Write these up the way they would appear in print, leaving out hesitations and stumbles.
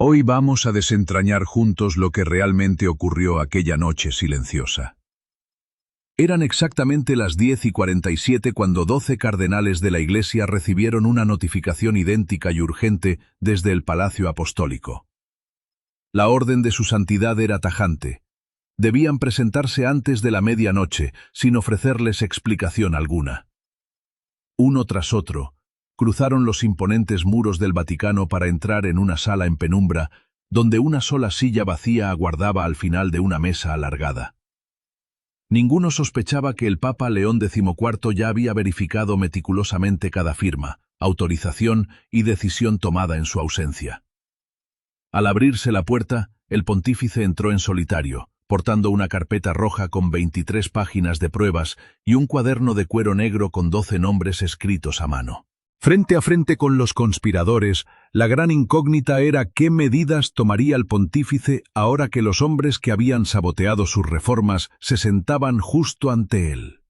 Hoy vamos a desentrañar juntos lo que realmente ocurrió aquella noche silenciosa. Eran exactamente las 10:47 cuando 12 cardenales de la Iglesia recibieron una notificación idéntica y urgente desde el Palacio Apostólico. La orden de su santidad era tajante. Debían presentarse antes de la medianoche, sin ofrecerles explicación alguna. Uno tras otro, cruzaron los imponentes muros del Vaticano para entrar en una sala en penumbra, donde una sola silla vacía aguardaba al final de una mesa alargada. Ninguno sospechaba que el Papa León XIV ya había verificado meticulosamente cada firma, autorización y decisión tomada en su ausencia. Al abrirse la puerta, el pontífice entró en solitario, portando una carpeta roja con 23 páginas de pruebas y un cuaderno de cuero negro con 12 nombres escritos a mano. Frente a frente con los conspiradores, la gran incógnita era qué medidas tomaría el pontífice ahora que los hombres que habían saboteado sus reformas se sentaban justo ante él.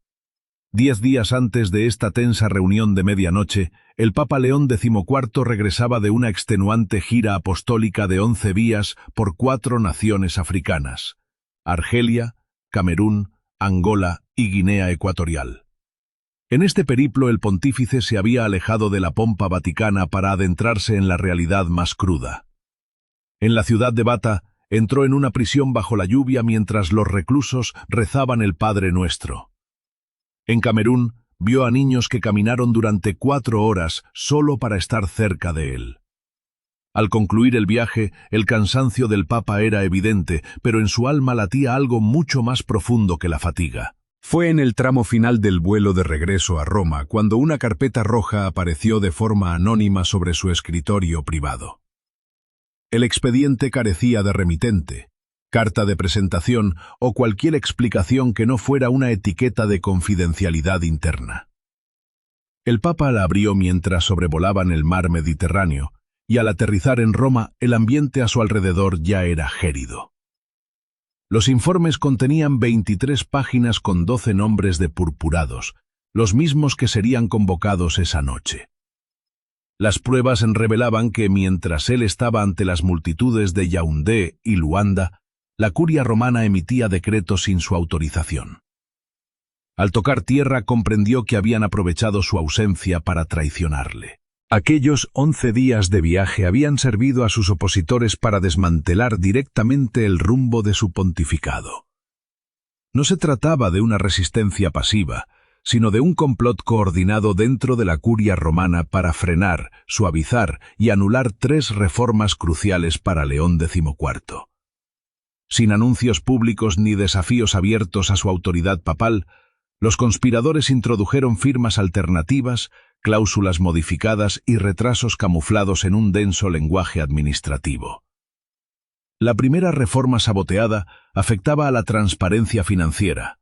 10 días antes de esta tensa reunión de medianoche, el Papa León XIV regresaba de una extenuante gira apostólica de 11 días por 4 naciones africanas: Argelia, Camerún, Angola y Guinea Ecuatorial. En este periplo el pontífice se había alejado de la pompa vaticana para adentrarse en la realidad más cruda. En la ciudad de Bata, entró en una prisión bajo la lluvia mientras los reclusos rezaban el Padre Nuestro. En Camerún, vio a niños que caminaron durante 4 horas solo para estar cerca de él. Al concluir el viaje, el cansancio del Papa era evidente, pero en su alma latía algo mucho más profundo que la fatiga. Fue en el tramo final del vuelo de regreso a Roma cuando una carpeta roja apareció de forma anónima sobre su escritorio privado. El expediente carecía de remitente, carta de presentación o cualquier explicación que no fuera una etiqueta de confidencialidad interna. El Papa la abrió mientras sobrevolaban el mar Mediterráneo, y al aterrizar en Roma, el ambiente a su alrededor ya era gélido. Los informes contenían 23 páginas con 12 nombres de purpurados, los mismos que serían convocados esa noche. Las pruebas revelaban que mientras él estaba ante las multitudes de Yaoundé y Luanda, la curia romana emitía decretos sin su autorización. Al tocar tierra comprendió que habían aprovechado su ausencia para traicionarle. Aquellos 11 días de viaje habían servido a sus opositores para desmantelar directamente el rumbo de su pontificado. No se trataba de una resistencia pasiva, sino de un complot coordinado dentro de la curia romana para frenar, suavizar y anular 3 reformas cruciales para León XIV. Sin anuncios públicos ni desafíos abiertos a su autoridad papal, los conspiradores introdujeron firmas alternativas, cláusulas modificadas y retrasos camuflados en un denso lenguaje administrativo. La primera reforma saboteada afectaba a la transparencia financiera.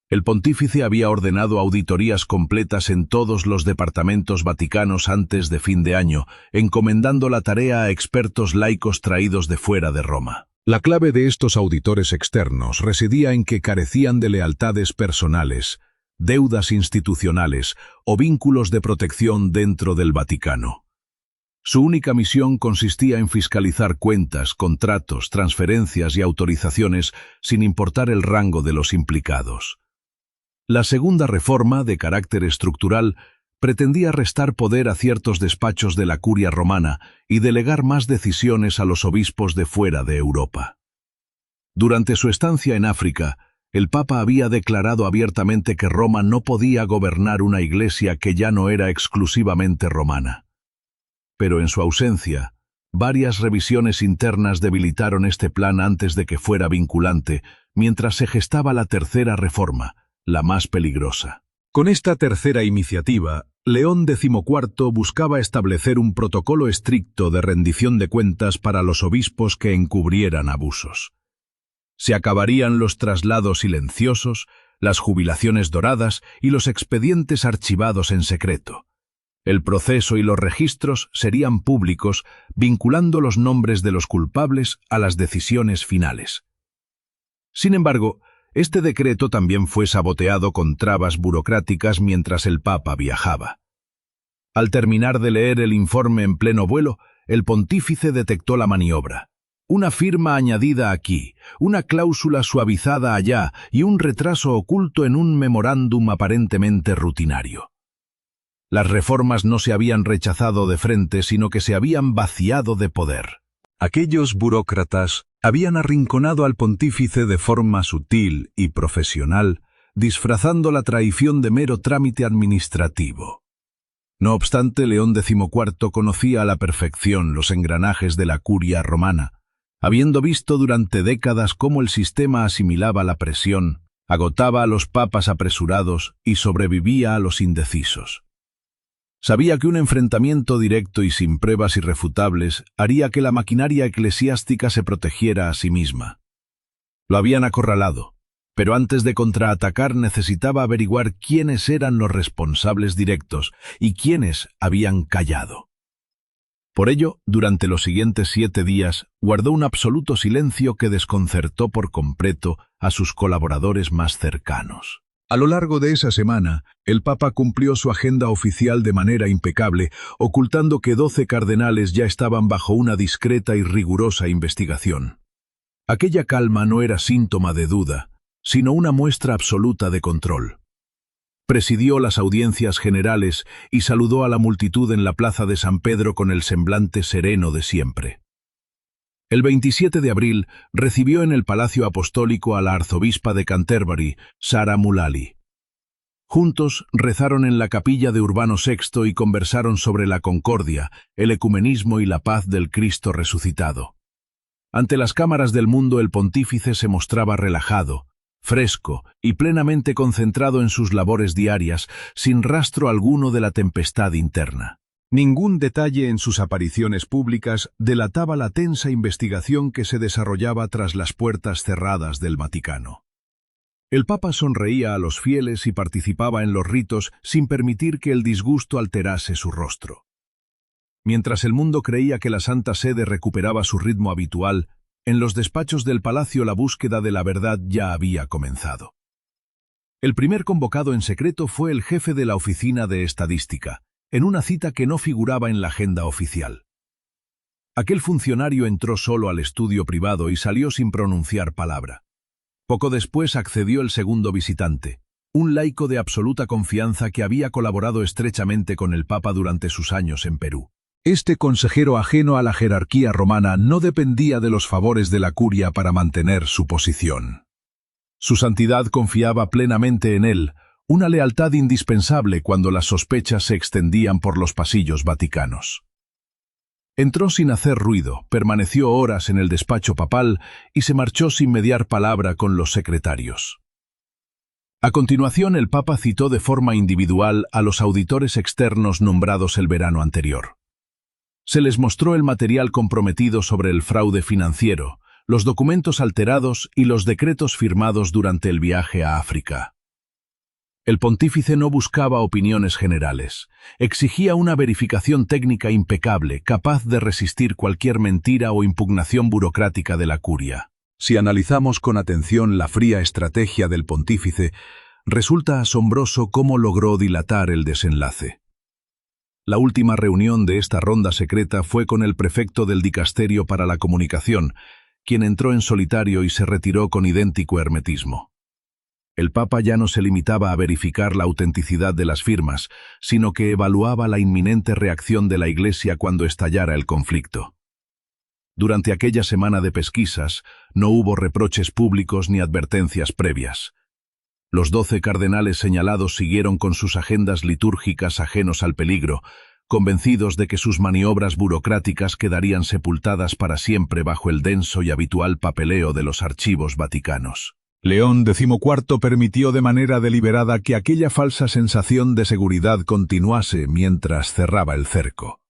El pontífice había ordenado auditorías completas en todos los departamentos vaticanos antes de fin de año, encomendando la tarea a expertos laicos traídos de fuera de Roma. La clave de estos auditores externos residía en que carecían de lealtades personales, deudas institucionales o vínculos de protección dentro del Vaticano. Su única misión consistía en fiscalizar cuentas, contratos, transferencias y autorizaciones sin importar el rango de los implicados. La segunda reforma, de carácter estructural, pretendía restar poder a ciertos despachos de la curia romana y delegar más decisiones a los obispos de fuera de Europa. Durante su estancia en África, el Papa había declarado abiertamente que Roma no podía gobernar una iglesia que ya no era exclusivamente romana. Pero en su ausencia, varias revisiones internas debilitaron este plan antes de que fuera vinculante, mientras se gestaba la tercera reforma, la más peligrosa. Con esta tercera iniciativa, León XIV buscaba establecer un protocolo estricto de rendición de cuentas para los obispos que encubrieran abusos. Se acabarían los traslados silenciosos, las jubilaciones doradas y los expedientes archivados en secreto. El proceso y los registros serían públicos, vinculando los nombres de los culpables a las decisiones finales. Sin embargo, este decreto también fue saboteado con trabas burocráticas mientras el Papa viajaba. Al terminar de leer el informe en pleno vuelo, el pontífice detectó la maniobra. Una firma añadida aquí, una cláusula suavizada allá y un retraso oculto en un memorándum aparentemente rutinario. Las reformas no se habían rechazado de frente, sino que se habían vaciado de poder. Aquellos burócratas habían arrinconado al pontífice de forma sutil y profesional, disfrazando la traición de mero trámite administrativo. No obstante, León XIV conocía a la perfección los engranajes de la curia romana, habiendo visto durante décadas cómo el sistema asimilaba la presión, agotaba a los papas apresurados y sobrevivía a los indecisos. Sabía que un enfrentamiento directo y sin pruebas irrefutables haría que la maquinaria eclesiástica se protegiera a sí misma. Lo habían acorralado, pero antes de contraatacar necesitaba averiguar quiénes eran los responsables directos y quiénes habían callado. Por ello, durante los siguientes 7 días, guardó un absoluto silencio que desconcertó por completo a sus colaboradores más cercanos. A lo largo de esa semana, el Papa cumplió su agenda oficial de manera impecable, ocultando que 12 cardenales ya estaban bajo una discreta y rigurosa investigación. Aquella calma no era síntoma de duda, sino una muestra absoluta de control. Presidió las audiencias generales y saludó a la multitud en la plaza de San Pedro con el semblante sereno de siempre. El 27 de abril recibió en el Palacio Apostólico a la arzobispa de Canterbury, Sarah Mullally. Juntos rezaron en la capilla de Urbano VI y conversaron sobre la concordia, el ecumenismo y la paz del Cristo resucitado. Ante las cámaras del mundo el pontífice se mostraba relajado, fresco y plenamente concentrado en sus labores diarias, sin rastro alguno de la tempestad interna. Ningún detalle en sus apariciones públicas delataba la tensa investigación que se desarrollaba tras las puertas cerradas del Vaticano. El Papa sonreía a los fieles y participaba en los ritos sin permitir que el disgusto alterase su rostro. Mientras el mundo creía que la Santa Sede recuperaba su ritmo habitual, en los despachos del palacio la búsqueda de la verdad ya había comenzado. El primer convocado en secreto fue el jefe de la Oficina de Estadística, en una cita que no figuraba en la agenda oficial. Aquel funcionario entró solo al estudio privado y salió sin pronunciar palabra. Poco después accedió el segundo visitante, un laico de absoluta confianza que había colaborado estrechamente con el Papa durante sus años en Perú. Este consejero ajeno a la jerarquía romana no dependía de los favores de la curia para mantener su posición. Su santidad confiaba plenamente en él, una lealtad indispensable cuando las sospechas se extendían por los pasillos vaticanos. Entró sin hacer ruido, permaneció horas en el despacho papal y se marchó sin mediar palabra con los secretarios. A continuación, el Papa citó de forma individual a los auditores externos nombrados el verano anterior. Se les mostró el material comprometido sobre el fraude financiero, los documentos alterados y los decretos firmados durante el viaje a África. El pontífice no buscaba opiniones generales, exigía una verificación técnica impecable, capaz de resistir cualquier mentira o impugnación burocrática de la curia. Si analizamos con atención la fría estrategia del pontífice, resulta asombroso cómo logró dilatar el desenlace. La última reunión de esta ronda secreta fue con el prefecto del Dicasterio para la Comunicación, quien entró en solitario y se retiró con idéntico hermetismo. El Papa ya no se limitaba a verificar la autenticidad de las firmas, sino que evaluaba la inminente reacción de la Iglesia cuando estallara el conflicto. Durante aquella semana de pesquisas, no hubo reproches públicos ni advertencias previas. Los 12 cardenales señalados siguieron con sus agendas litúrgicas ajenos al peligro, convencidos de que sus maniobras burocráticas quedarían sepultadas para siempre bajo el denso y habitual papeleo de los archivos vaticanos. León XIV permitió de manera deliberada que aquella falsa sensación de seguridad continuase mientras cerraba el cerco.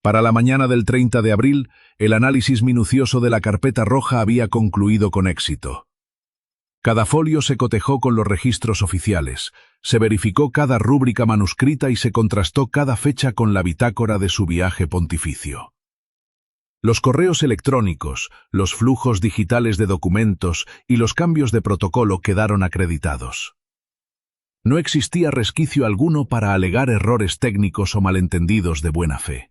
Para la mañana del 30 de abril, el análisis minucioso de la carpeta roja había concluido con éxito. Cada folio se cotejó con los registros oficiales, se verificó cada rúbrica manuscrita y se contrastó cada fecha con la bitácora de su viaje pontificio. Los correos electrónicos, los flujos digitales de documentos y los cambios de protocolo quedaron acreditados. No existía resquicio alguno para alegar errores técnicos o malentendidos de buena fe.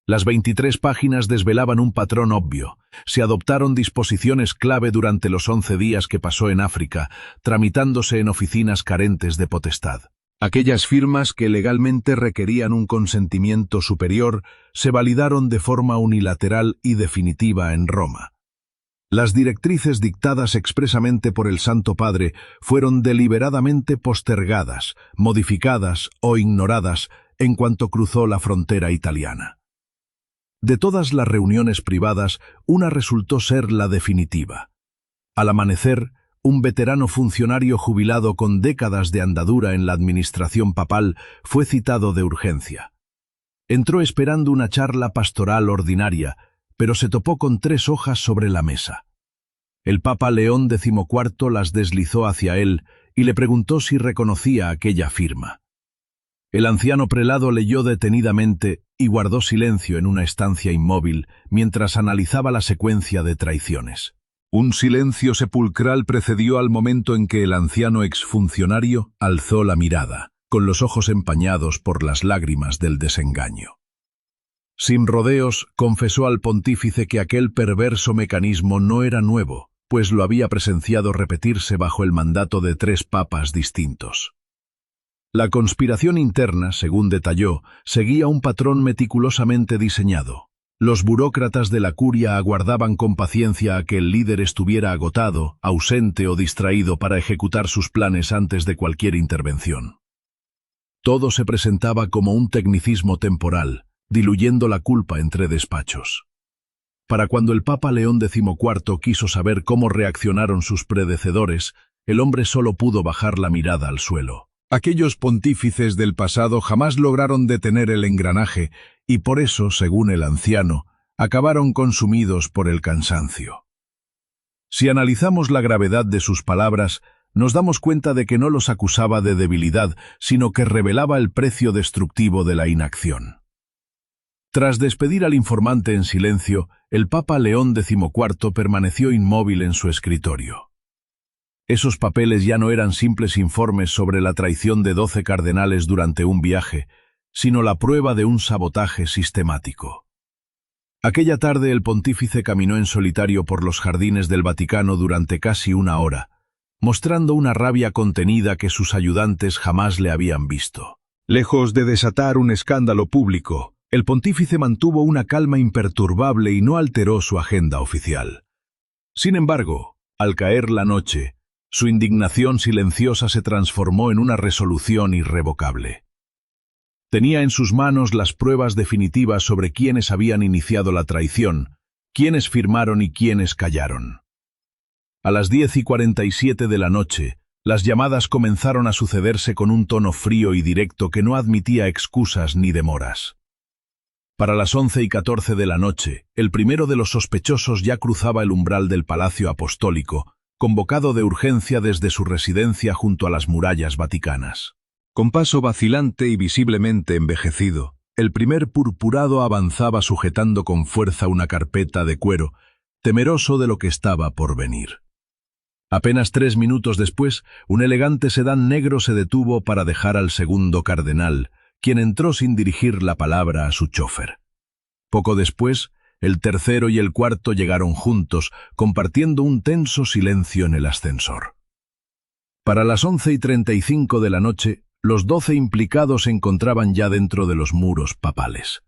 Las 23 páginas desvelaban un patrón obvio. Se adoptaron disposiciones clave durante los 11 días que pasó en África, tramitándose en oficinas carentes de potestad. Aquellas firmas que legalmente requerían un consentimiento superior se validaron de forma unilateral y definitiva en Roma. Las directrices dictadas expresamente por el Santo Padre fueron deliberadamente postergadas, modificadas o ignoradas en cuanto cruzó la frontera italiana. De todas las reuniones privadas, una resultó ser la definitiva. Al amanecer, un veterano funcionario jubilado con décadas de andadura en la administración papal fue citado de urgencia. Entró esperando una charla pastoral ordinaria, pero se topó con 3 hojas sobre la mesa. El Papa León XIV las deslizó hacia él y le preguntó si reconocía aquella firma. El anciano prelado leyó detenidamente y guardó silencio en una estancia inmóvil mientras analizaba la secuencia de traiciones. Un silencio sepulcral precedió al momento en que el anciano exfuncionario alzó la mirada, con los ojos empañados por las lágrimas del desengaño. Sin rodeos, confesó al pontífice que aquel perverso mecanismo no era nuevo, pues lo había presenciado repetirse bajo el mandato de 3 papas distintos. La conspiración interna, según detalló, seguía un patrón meticulosamente diseñado. Los burócratas de la curia aguardaban con paciencia a que el líder estuviera agotado, ausente o distraído para ejecutar sus planes antes de cualquier intervención. Todo se presentaba como un tecnicismo temporal, diluyendo la culpa entre despachos. Para cuando el Papa León XIV quiso saber cómo reaccionaron sus predecesores, el hombre solo pudo bajar la mirada al suelo. Aquellos pontífices del pasado jamás lograron detener el engranaje y por eso, según el anciano, acabaron consumidos por el cansancio. Si analizamos la gravedad de sus palabras, nos damos cuenta de que no los acusaba de debilidad, sino que revelaba el precio destructivo de la inacción. Tras despedir al informante en silencio, el Papa León XIV permaneció inmóvil en su escritorio. Esos papeles ya no eran simples informes sobre la traición de 12 cardenales durante un viaje, sino la prueba de un sabotaje sistemático. Aquella tarde el pontífice caminó en solitario por los jardines del Vaticano durante casi 1 hora, mostrando una rabia contenida que sus ayudantes jamás le habían visto. Lejos de desatar un escándalo público, el pontífice mantuvo una calma imperturbable y no alteró su agenda oficial. Sin embargo, al caer la noche, su indignación silenciosa se transformó en una resolución irrevocable. Tenía en sus manos las pruebas definitivas sobre quiénes habían iniciado la traición, quiénes firmaron y quiénes callaron. A las 10:47 de la noche, las llamadas comenzaron a sucederse con un tono frío y directo que no admitía excusas ni demoras. Para las 11:14 de la noche, el primero de los sospechosos ya cruzaba el umbral del Palacio Apostólico, convocado de urgencia desde su residencia junto a las murallas vaticanas. Con paso vacilante y visiblemente envejecido, el primer purpurado avanzaba sujetando con fuerza una carpeta de cuero, temeroso de lo que estaba por venir. Apenas 3 minutos después, un elegante sedán negro se detuvo para dejar al segundo cardenal, quien entró sin dirigir la palabra a su chofer. Poco después, el tercero y el cuarto llegaron juntos, compartiendo un tenso silencio en el ascensor. Para las 11:35 de la noche, los 12 implicados se encontraban ya dentro de los muros papales.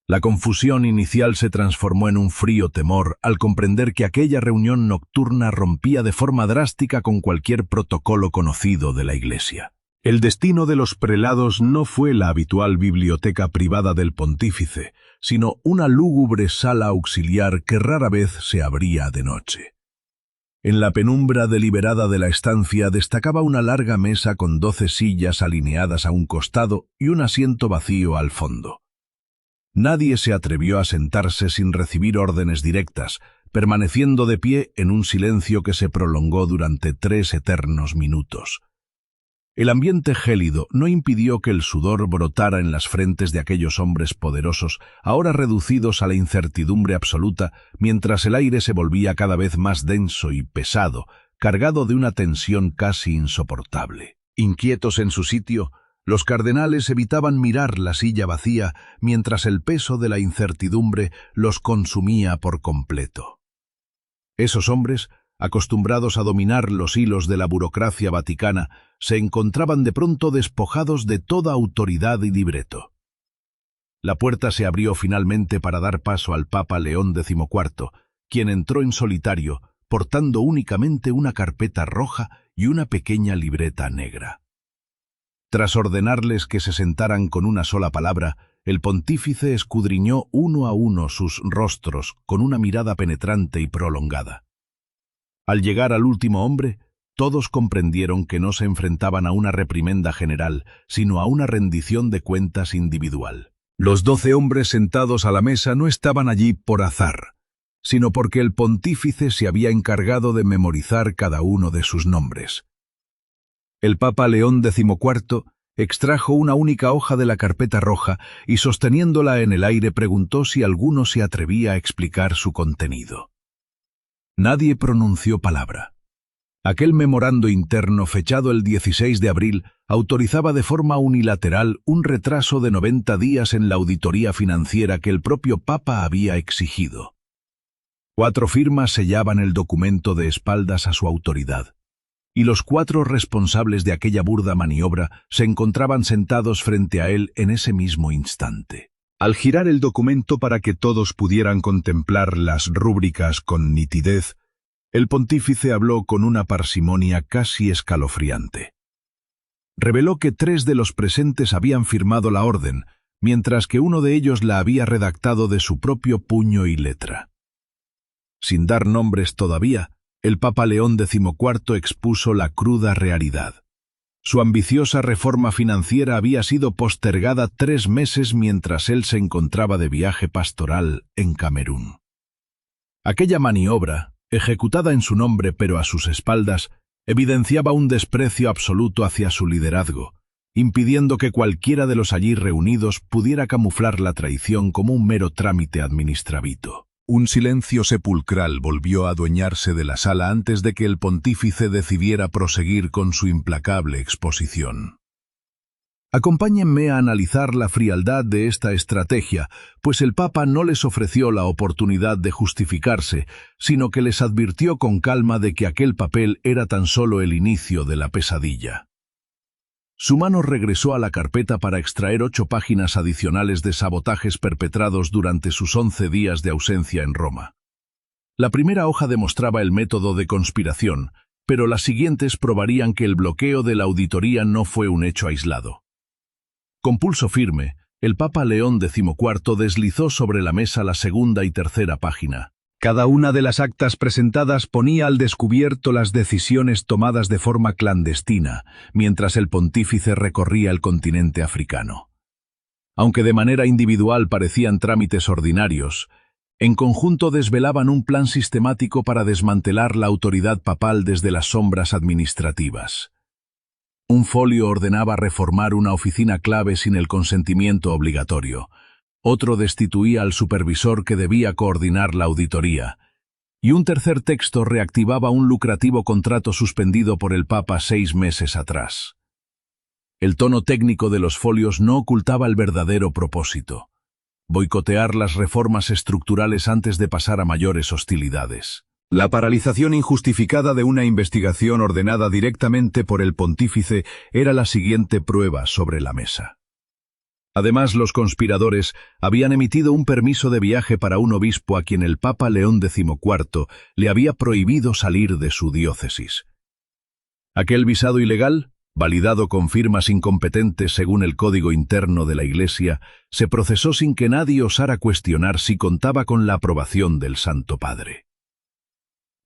La confusión inicial se transformó en un frío temor al comprender que aquella reunión nocturna rompía de forma drástica con cualquier protocolo conocido de la Iglesia. El destino de los prelados no fue la habitual biblioteca privada del pontífice, sino una lúgubre sala auxiliar que rara vez se abría de noche. En la penumbra deliberada de la estancia destacaba una larga mesa con 12 sillas alineadas a un costado y un asiento vacío al fondo. Nadie se atrevió a sentarse sin recibir órdenes directas, permaneciendo de pie en un silencio que se prolongó durante 3 eternos minutos. El ambiente gélido no impidió que el sudor brotara en las frentes de aquellos hombres poderosos, ahora reducidos a la incertidumbre absoluta, mientras el aire se volvía cada vez más denso y pesado, cargado de una tensión casi insoportable. Inquietos en su sitio, Los cardenales evitaban mirar la silla vacía mientras el peso de la incertidumbre los consumía por completo. Esos hombres, acostumbrados a dominar los hilos de la burocracia vaticana, se encontraban de pronto despojados de toda autoridad y libreto. La puerta se abrió finalmente para dar paso al Papa León XIV, quien entró en solitario, portando únicamente una carpeta roja y una pequeña libreta negra. Tras ordenarles que se sentaran con una sola palabra, el pontífice escudriñó uno a uno sus rostros con una mirada penetrante y prolongada. Al llegar al último hombre, todos comprendieron que no se enfrentaban a una reprimenda general, sino a una rendición de cuentas individual. Los 12 hombres sentados a la mesa no estaban allí por azar, sino porque el pontífice se había encargado de memorizar cada uno de sus nombres. El Papa León XIV extrajo una única hoja de la carpeta roja y, sosteniéndola en el aire, preguntó si alguno se atrevía a explicar su contenido. Nadie pronunció palabra. Aquel memorando interno, fechado el 16 de abril, autorizaba de forma unilateral un retraso de 90 días en la auditoría financiera que el propio Papa había exigido. 4 firmas sellaban el documento de espaldas a su autoridad, y los 4 responsables de aquella burda maniobra se encontraban sentados frente a él en ese mismo instante. Al girar el documento para que todos pudieran contemplar las rúbricas con nitidez, el pontífice habló con una parsimonia casi escalofriante. Reveló que 3 de los presentes habían firmado la orden, mientras que uno de ellos la había redactado de su propio puño y letra. Sin dar nombres todavía, el Papa León XIV expuso la cruda realidad. Su ambiciosa reforma financiera había sido postergada 3 meses mientras él se encontraba de viaje pastoral en Camerún. Aquella maniobra, ejecutada en su nombre pero a sus espaldas, evidenciaba un desprecio absoluto hacia su liderazgo, impidiendo que cualquiera de los allí reunidos pudiera camuflar la traición como un mero trámite administrativo. Un silencio sepulcral volvió a adueñarse de la sala antes de que el pontífice decidiera proseguir con su implacable exposición. Acompáñenme a analizar la frialdad de esta estrategia, pues el Papa no les ofreció la oportunidad de justificarse, sino que les advirtió con calma de que aquel papel era tan solo el inicio de la pesadilla. Su mano regresó a la carpeta para extraer 8 páginas adicionales de sabotajes perpetrados durante sus 11 días de ausencia en Roma. La primera hoja demostraba el método de conspiración, pero las siguientes probarían que el bloqueo de la auditoría no fue un hecho aislado. Con pulso firme, el Papa León XIV deslizó sobre la mesa la segunda y tercera página. Cada una de las actas presentadas ponía al descubierto las decisiones tomadas de forma clandestina, mientras el pontífice recorría el continente africano. Aunque de manera individual parecían trámites ordinarios, en conjunto desvelaban un plan sistemático para desmantelar la autoridad papal desde las sombras administrativas. Un folio ordenaba reformar una oficina clave sin el consentimiento obligatorio. Otro destituía al supervisor que debía coordinar la auditoría, y un tercer texto reactivaba un lucrativo contrato suspendido por el Papa 6 meses atrás. El tono técnico de los folios no ocultaba el verdadero propósito: boicotear las reformas estructurales antes de pasar a mayores hostilidades. La paralización injustificada de una investigación ordenada directamente por el pontífice era la siguiente prueba sobre la mesa. Además, los conspiradores habían emitido un permiso de viaje para un obispo a quien el Papa León XIV le había prohibido salir de su diócesis. Aquel visado ilegal, validado con firmas incompetentes según el código interno de la Iglesia, se procesó sin que nadie osara cuestionar si contaba con la aprobación del Santo Padre.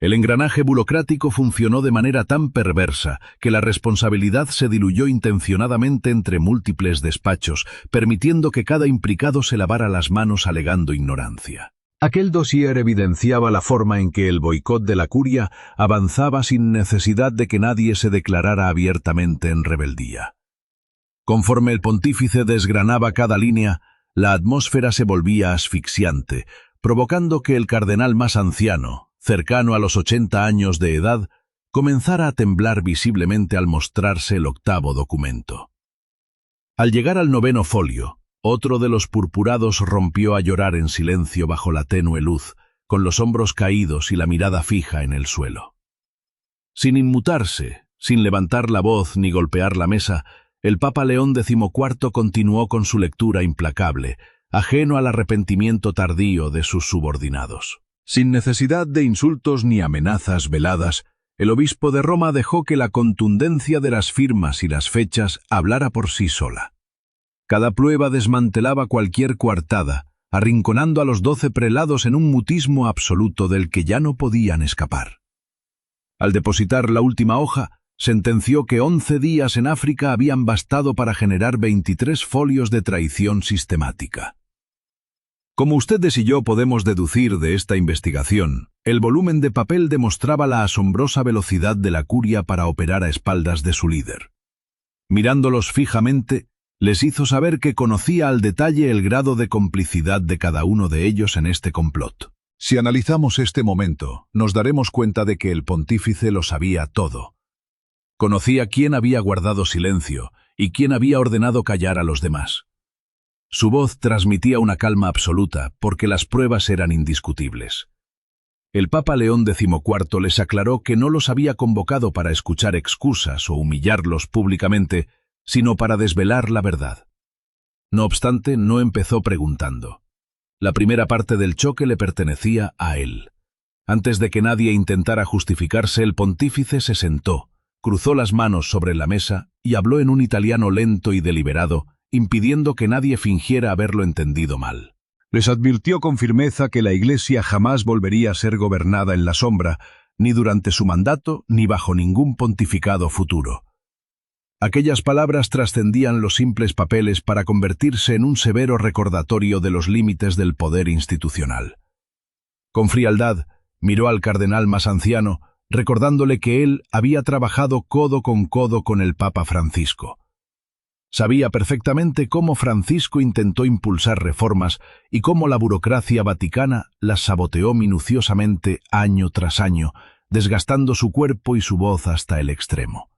El engranaje burocrático funcionó de manera tan perversa que la responsabilidad se diluyó intencionadamente entre múltiples despachos, permitiendo que cada implicado se lavara las manos alegando ignorancia. Aquel dossier evidenciaba la forma en que el boicot de la curia avanzaba sin necesidad de que nadie se declarara abiertamente en rebeldía. Conforme el pontífice desgranaba cada línea, la atmósfera se volvía asfixiante, provocando que el cardenal más anciano, cercano a los 80 años de edad, comenzara a temblar visiblemente al mostrarse el 8º documento. Al llegar al 9º folio, otro de los purpurados rompió a llorar en silencio bajo la tenue luz, con los hombros caídos y la mirada fija en el suelo. Sin inmutarse, sin levantar la voz ni golpear la mesa, el Papa León XIV continuó con su lectura implacable, ajeno al arrepentimiento tardío de sus subordinados. Sin necesidad de insultos ni amenazas veladas, el obispo de Roma dejó que la contundencia de las firmas y las fechas hablara por sí sola. Cada prueba desmantelaba cualquier coartada, arrinconando a los 12 prelados en un mutismo absoluto del que ya no podían escapar. Al depositar la última hoja, sentenció que 11 días en África habían bastado para generar 23 folios de traición sistemática. Como ustedes y yo podemos deducir de esta investigación, el volumen de papel demostraba la asombrosa velocidad de la curia para operar a espaldas de su líder. Mirándolos fijamente, les hizo saber que conocía al detalle el grado de complicidad de cada uno de ellos en este complot. Si analizamos este momento, nos daremos cuenta de que el pontífice lo sabía todo. Conocía quién había guardado silencio y quién había ordenado callar a los demás. Su voz transmitía una calma absoluta porque las pruebas eran indiscutibles. El Papa León XIV les aclaró que no los había convocado para escuchar excusas o humillarlos públicamente, sino para desvelar la verdad. No obstante, no empezó preguntando. La primera parte del choque le pertenecía a él. Antes de que nadie intentara justificarse, el pontífice se sentó, cruzó las manos sobre la mesa y habló en un italiano lento y deliberado, impidiendo que nadie fingiera haberlo entendido mal. Les advirtió con firmeza que la Iglesia jamás volvería a ser gobernada en la sombra, ni durante su mandato, ni bajo ningún pontificado futuro. Aquellas palabras trascendían los simples papeles para convertirse en un severo recordatorio de los límites del poder institucional. Con frialdad, miró al cardenal más anciano, recordándole que él había trabajado codo con el Papa Francisco. Sabía perfectamente cómo Francisco intentó impulsar reformas y cómo la burocracia vaticana las saboteó minuciosamente año tras año, desgastando su cuerpo y su voz hasta el extremo.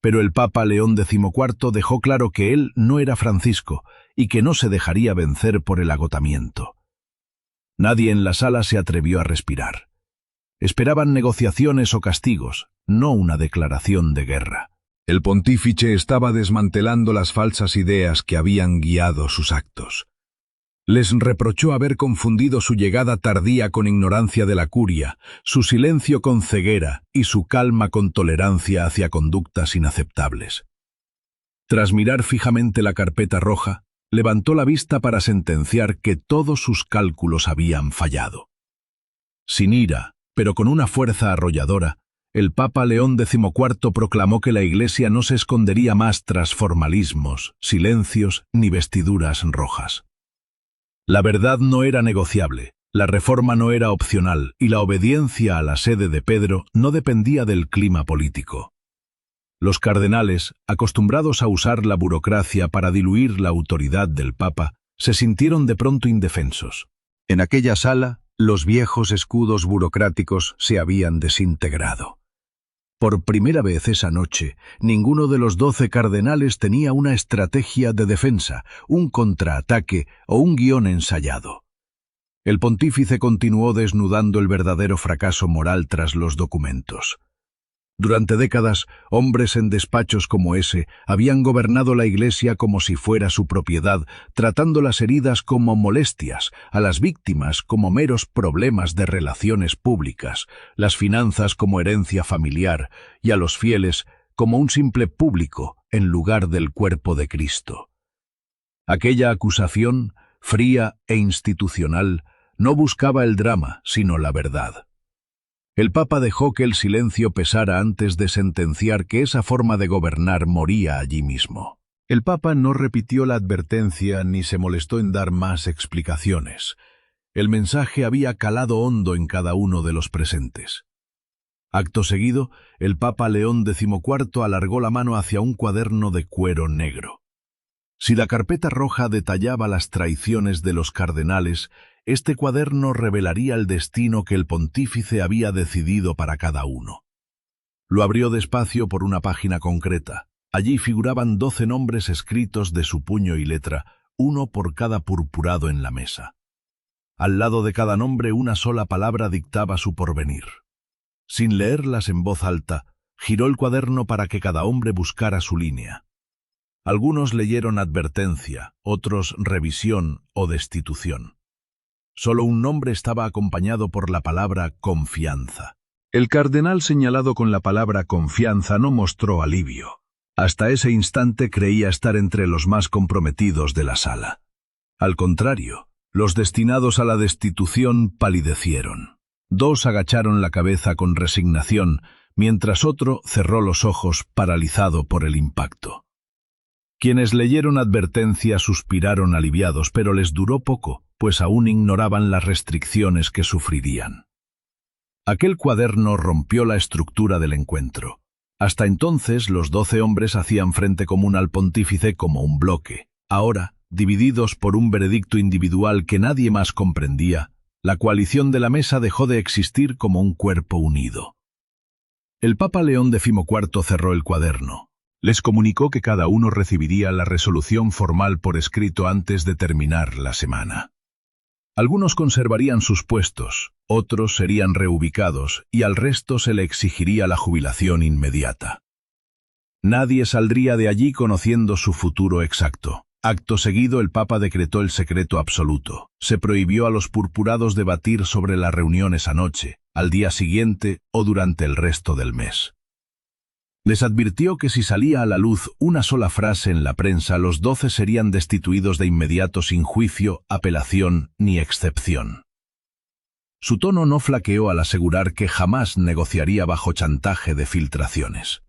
Pero el Papa León XIV dejó claro que él no era Francisco y que no se dejaría vencer por el agotamiento. Nadie en la sala se atrevió a respirar. Esperaban negociaciones o castigos, no una declaración de guerra. El pontífice estaba desmantelando las falsas ideas que habían guiado sus actos. Les reprochó haber confundido su llegada tardía con ignorancia de la curia, su silencio con ceguera y su calma con tolerancia hacia conductas inaceptables. Tras mirar fijamente la carpeta roja, levantó la vista para sentenciar que todos sus cálculos habían fallado. Sin ira, pero con una fuerza arrolladora, el Papa León XIV proclamó que la Iglesia no se escondería más tras formalismos, silencios ni vestiduras rojas. La verdad no era negociable, la reforma no era opcional y la obediencia a la sede de Pedro no dependía del clima político. Los cardenales, acostumbrados a usar la burocracia para diluir la autoridad del Papa, se sintieron de pronto indefensos. En aquella sala, los viejos escudos burocráticos se habían desintegrado. Por primera vez esa noche, ninguno de los 12 cardenales tenía una estrategia de defensa, un contraataque o un guión ensayado. El pontífice continuó desnudando el verdadero fracaso moral tras los documentos. Durante décadas, hombres en despachos como ese habían gobernado la Iglesia como si fuera su propiedad, tratando las heridas como molestias, a las víctimas como meros problemas de relaciones públicas, las finanzas como herencia familiar y a los fieles como un simple público en lugar del cuerpo de Cristo. Aquella acusación, fría e institucional, no buscaba el drama, sino la verdad. El Papa dejó que el silencio pesara antes de sentenciar que esa forma de gobernar moría allí mismo. El Papa no repitió la advertencia ni se molestó en dar más explicaciones. El mensaje había calado hondo en cada uno de los presentes. Acto seguido, el Papa León XIV alargó la mano hacia un cuaderno de cuero negro. Si la carpeta roja detallaba las traiciones de los cardenales, este cuaderno revelaría el destino que el pontífice había decidido para cada uno. Lo abrió despacio por una página concreta, Allí figuraban 12 nombres escritos de su puño y letra, uno por cada purpurado en la mesa. Al lado de cada nombre una sola palabra dictaba su porvenir. Sin leerlas en voz alta, giró el cuaderno para que cada hombre buscara su línea. Algunos leyeron advertencia, otros revisión o destitución. Solo un nombre estaba acompañado por la palabra confianza. El cardenal señalado con la palabra confianza no mostró alivio. Hasta ese instante creía estar entre los más comprometidos de la sala. Al contrario, los destinados a la destitución palidecieron. 2 agacharon la cabeza con resignación, mientras otro cerró los ojos paralizado por el impacto. Quienes leyeron advertencia suspiraron aliviados, pero les duró poco, pues aún ignoraban las restricciones que sufrirían. Aquel cuaderno rompió la estructura del encuentro. Hasta entonces los 12 hombres hacían frente común al pontífice como un bloque. Ahora, divididos por un veredicto individual que nadie más comprendía, la coalición de la mesa dejó de existir como un cuerpo unido. El Papa León XIV cerró el cuaderno. Les comunicó que cada uno recibiría la resolución formal por escrito antes de terminar la semana. Algunos conservarían sus puestos, otros serían reubicados y al resto se le exigiría la jubilación inmediata. Nadie saldría de allí conociendo su futuro exacto. Acto seguido el Papa decretó el secreto absoluto. Se prohibió a los purpurados debatir sobre la reunión esa noche, al día siguiente o durante el resto del mes. Les advirtió que si salía a la luz una sola frase en la prensa, los 12 serían destituidos de inmediato sin juicio, apelación ni excepción. Su tono no flaqueó al asegurar que jamás negociaría bajo chantaje de filtraciones.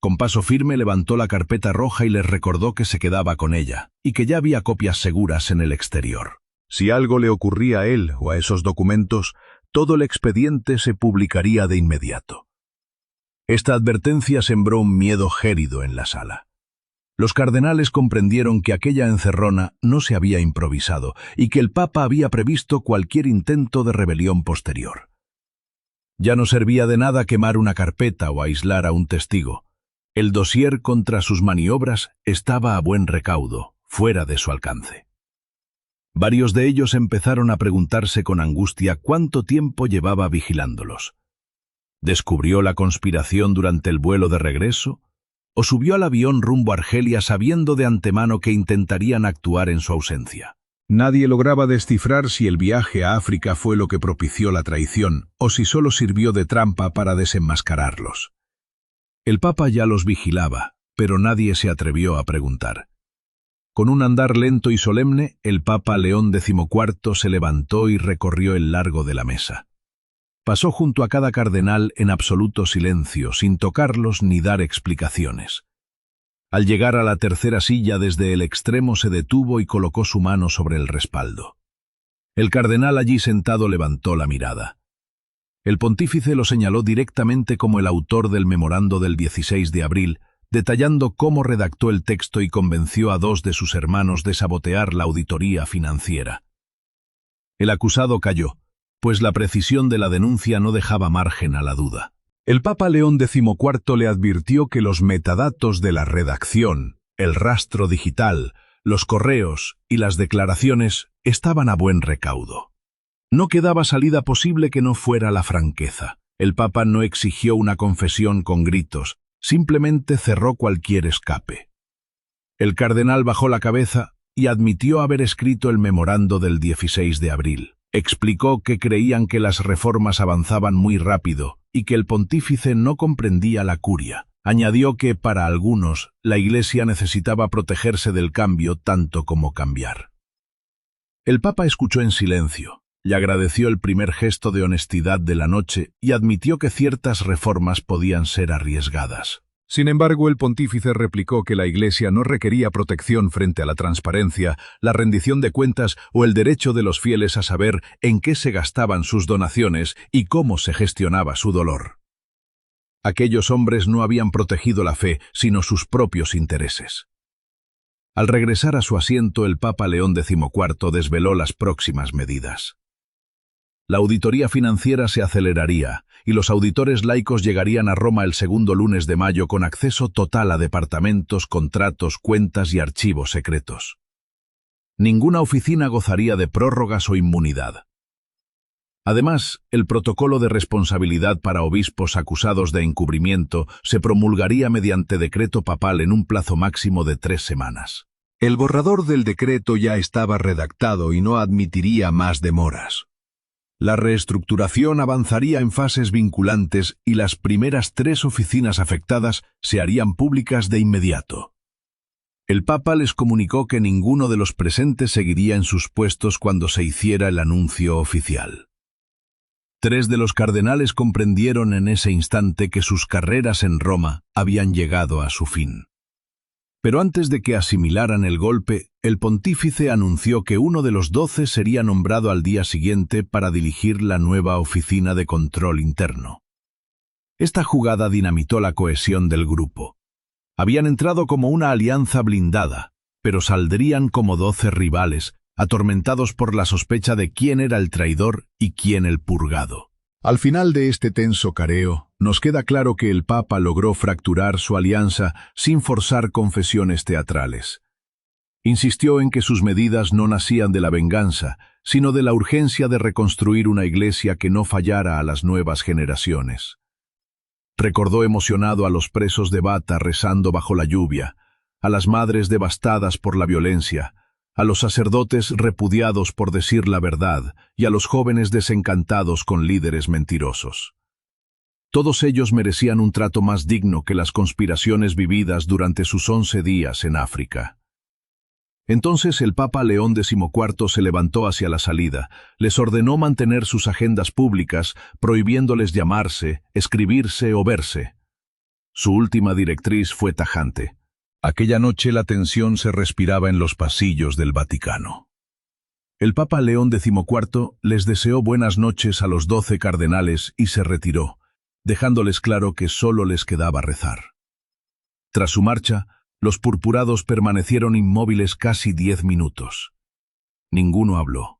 Con paso firme levantó la carpeta roja y les recordó que se quedaba con ella, y que ya había copias seguras en el exterior. Si algo le ocurría a él o a esos documentos, todo el expediente se publicaría de inmediato. Esta advertencia sembró un miedo gélido en la sala. Los cardenales comprendieron que aquella encerrona no se había improvisado y que el Papa había previsto cualquier intento de rebelión posterior. Ya no servía de nada quemar una carpeta o aislar a un testigo. El dossier contra sus maniobras estaba a buen recaudo, fuera de su alcance. Varios de ellos empezaron a preguntarse con angustia cuánto tiempo llevaba vigilándolos. ¿Descubrió la conspiración durante el vuelo de regreso? ¿O subió al avión rumbo a Argelia sabiendo de antemano que intentarían actuar en su ausencia? Nadie lograba descifrar si el viaje a África fue lo que propició la traición o si solo sirvió de trampa para desenmascararlos. El Papa ya los vigilaba, pero nadie se atrevió a preguntar. Con un andar lento y solemne, el Papa León XIV se levantó y recorrió el largo de la mesa. Pasó junto a cada cardenal en absoluto silencio, sin tocarlos ni dar explicaciones. Al llegar a la tercera silla desde el extremo se detuvo y colocó su mano sobre el respaldo. El cardenal allí sentado levantó la mirada. El pontífice lo señaló directamente como el autor del memorando del 16 de abril, detallando cómo redactó el texto y convenció a 2 de sus hermanos de sabotear la auditoría financiera. El acusado calló, pues la precisión de la denuncia no dejaba margen a la duda. El Papa León XIV le advirtió que los metadatos de la redacción, el rastro digital, los correos y las declaraciones estaban a buen recaudo. No quedaba salida posible que no fuera la franqueza. El Papa no exigió una confesión con gritos, simplemente cerró cualquier escape. El cardenal bajó la cabeza y admitió haber escrito el memorando del 16 de abril. Explicó que creían que las reformas avanzaban muy rápido y que el pontífice no comprendía la curia. Añadió que, para algunos, la Iglesia necesitaba protegerse del cambio tanto como cambiar. El Papa escuchó en silencio, le agradeció el primer gesto de honestidad de la noche y admitió que ciertas reformas podían ser arriesgadas. Sin embargo, el pontífice replicó que la Iglesia no requería protección frente a la transparencia, la rendición de cuentas o el derecho de los fieles a saber en qué se gastaban sus donaciones y cómo se gestionaba su dolor. Aquellos hombres no habían protegido la fe, sino sus propios intereses. Al regresar a su asiento, el Papa León XIV desveló las próximas medidas. La auditoría financiera se aceleraría, y los auditores laicos llegarían a Roma el segundo lunes de mayo con acceso total a departamentos, contratos, cuentas y archivos secretos. Ninguna oficina gozaría de prórrogas o inmunidad. Además, el protocolo de responsabilidad para obispos acusados de encubrimiento se promulgaría mediante decreto papal en un plazo máximo de 3 semanas. El borrador del decreto ya estaba redactado y no admitiría más demoras. La reestructuración avanzaría en fases vinculantes y las primeras 3 oficinas afectadas se harían públicas de inmediato. El Papa les comunicó que ninguno de los presentes seguiría en sus puestos cuando se hiciera el anuncio oficial. 3 de los cardenales comprendieron en ese instante que sus carreras en Roma habían llegado a su fin. Pero antes de que asimilaran el golpe, el pontífice anunció que uno de los 12 sería nombrado al día siguiente para dirigir la nueva oficina de control interno. Esta jugada dinamitó la cohesión del grupo. Habían entrado como una alianza blindada, pero saldrían como 12 rivales, atormentados por la sospecha de quién era el traidor y quién el purgado. Al final de este tenso careo, nos queda claro que el Papa logró fracturar su alianza sin forzar confesiones teatrales. Insistió en que sus medidas no nacían de la venganza, sino de la urgencia de reconstruir una iglesia que no fallara a las nuevas generaciones. Recordó emocionado a los presos de bata rezando bajo la lluvia, a las madres devastadas por la violencia, a los sacerdotes repudiados por decir la verdad y a los jóvenes desencantados con líderes mentirosos. Todos ellos merecían un trato más digno que las conspiraciones vividas durante sus 11 días en África. Entonces el Papa León XIV se levantó hacia la salida, les ordenó mantener sus agendas públicas, prohibiéndoles llamarse, escribirse o verse. Su última directriz fue tajante. Aquella noche la tensión se respiraba en los pasillos del Vaticano. El Papa León XIV les deseó buenas noches a los 12 cardenales y se retiró, dejándoles claro que solo les quedaba rezar. Tras su marcha, los purpurados permanecieron inmóviles casi 10 minutos. Ninguno habló.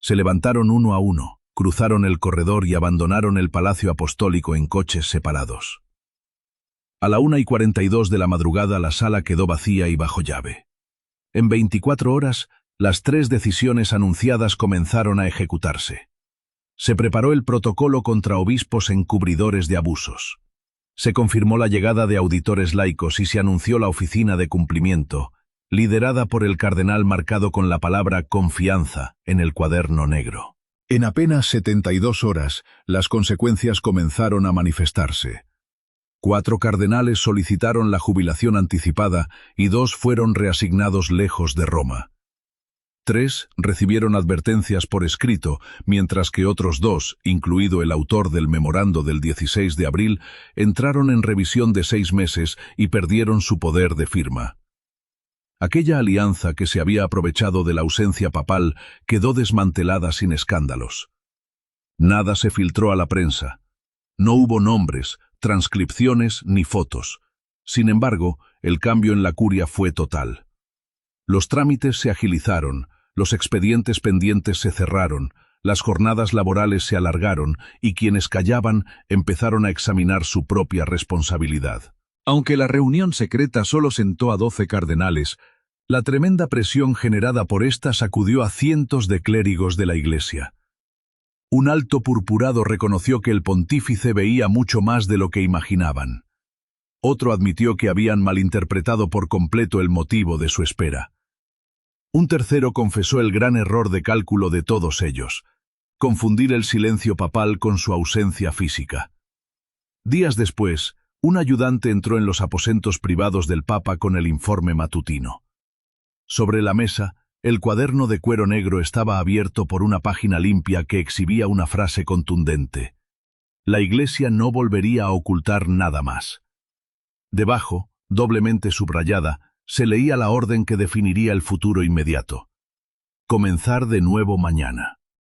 Se levantaron uno a uno, cruzaron el corredor y abandonaron el Palacio Apostólico en coches separados. A la 1:42 de la madrugada la sala quedó vacía y bajo llave. En 24 horas, las 3 decisiones anunciadas comenzaron a ejecutarse. Se preparó el protocolo contra obispos encubridores de abusos. Se confirmó la llegada de auditores laicos y se anunció la oficina de cumplimiento, liderada por el cardenal marcado con la palabra confianza en el cuaderno negro. En apenas 72 horas, las consecuencias comenzaron a manifestarse. 4 cardenales solicitaron la jubilación anticipada y 2 fueron reasignados lejos de Roma. 3 recibieron advertencias por escrito, mientras que otros 2, incluido el autor del memorando del 16 de abril, entraron en revisión de 6 meses y perdieron su poder de firma. Aquella alianza que se había aprovechado de la ausencia papal quedó desmantelada sin escándalos. Nada se filtró a la prensa. No hubo nombres, transcripciones ni fotos. Sin embargo, el cambio en la curia fue total. Los trámites se agilizaron, los expedientes pendientes se cerraron, las jornadas laborales se alargaron y quienes callaban empezaron a examinar su propia responsabilidad. Aunque la reunión secreta solo sentó a 12 cardenales, la tremenda presión generada por esta sacudió a cientos de clérigos de la Iglesia. Un alto purpurado reconoció que el pontífice veía mucho más de lo que imaginaban. Otro admitió que habían malinterpretado por completo el motivo de su espera. Un tercero confesó el gran error de cálculo de todos ellos: confundir el silencio papal con su ausencia física. Días después, un ayudante entró en los aposentos privados del Papa con el informe matutino. Sobre la mesa, el cuaderno de cuero negro estaba abierto por una página limpia que exhibía una frase contundente: la Iglesia no volvería a ocultar nada más. Debajo, doblemente subrayada, se leía la orden que definiría el futuro inmediato: comenzar de nuevo mañana.